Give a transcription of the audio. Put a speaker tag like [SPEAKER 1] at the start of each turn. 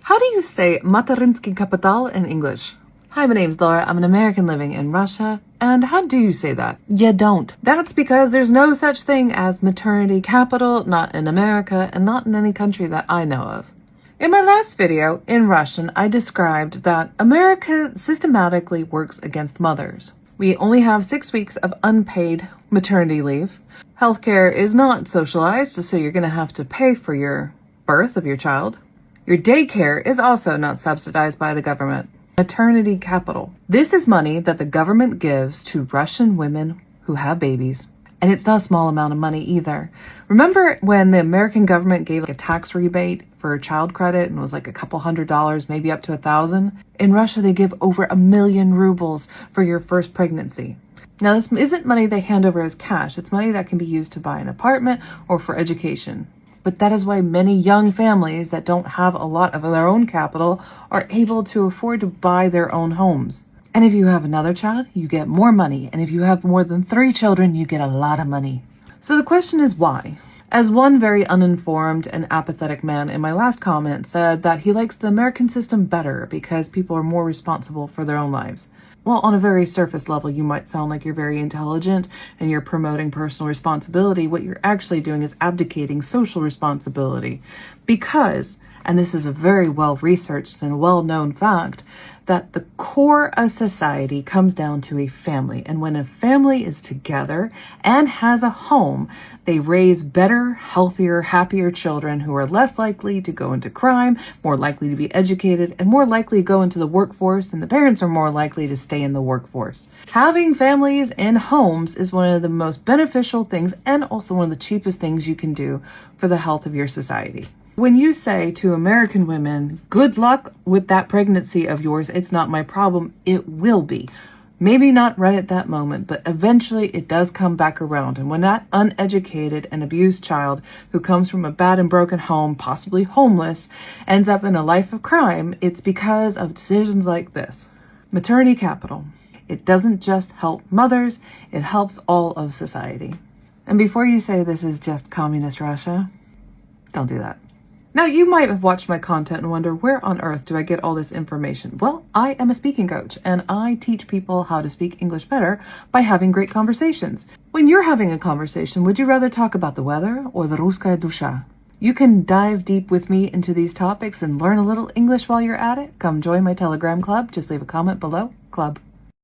[SPEAKER 1] How do you say Materinski kapital in English? Hi, my name's Laura. I'm an American living in Russia. And how do you say that? You don't. That's because there's no such thing as maternity capital, not in America, and not in any country that I know of. In my last video, in Russian, I described that America systematically works against mothers. We only have 6 weeks of unpaid maternity leave. Healthcare is not socialized, so you're going to have to pay for your birth of your child. Your daycare is also not subsidized by the government. Maternity capital. This is money that the government gives to Russian women who have babies. And it's not a small amount of money either. Remember when the American government gave a tax rebate for child credit and it was like a couple $100, maybe up to 1,000? In Russia, they give over 1 million rubles for your first pregnancy. Now, this isn't money they hand over as cash. It's money that can be used to buy an apartment or for education. But that is why many young families that don't have a lot of their own capital are able to afford to buy their own homes. And if you have another child, you get more money. And if you have more than 3 children, you get a lot of money. So the question is why? As one very uninformed and apathetic man in my last comment said that he likes the American system better because people are more responsible for their own lives. Well, on a very surface level, you might sound like you're very intelligent and you're promoting personal responsibility. What you're actually doing is abdicating social responsibility because, and this is a very well-researched and well-known fact, that the core of society comes down to a family. And when a family is together and has a home, they raise better, healthier, happier children who are less likely to go into crime, more likely to be educated, and more likely to go into the workforce, and the parents are more likely to stay in the workforce. Having families and homes is one of the most beneficial things and also one of the cheapest things you can do for the health of your society. When you say to American women, good luck with that pregnancy of yours, it's not my problem, it will be. Maybe not right at that moment, but eventually it does come back around. And when that uneducated and abused child who comes from a bad and broken home, possibly homeless, ends up in a life of crime, it's because of decisions like this. Maternity capital. It doesn't just help mothers, it helps all of society. And before you say this is just communist Russia, don't do that. Now, you might have watched my content and wonder, where on earth do I get all this information? Well, I am a speaking coach, and I teach people how to speak English better by having great conversations. When you're having a conversation, would you rather talk about the weather or the Ruskaya dusha? You can dive deep with me into these topics and learn a little English while you're at it. Come join my Telegram club. Just leave a comment below. Club.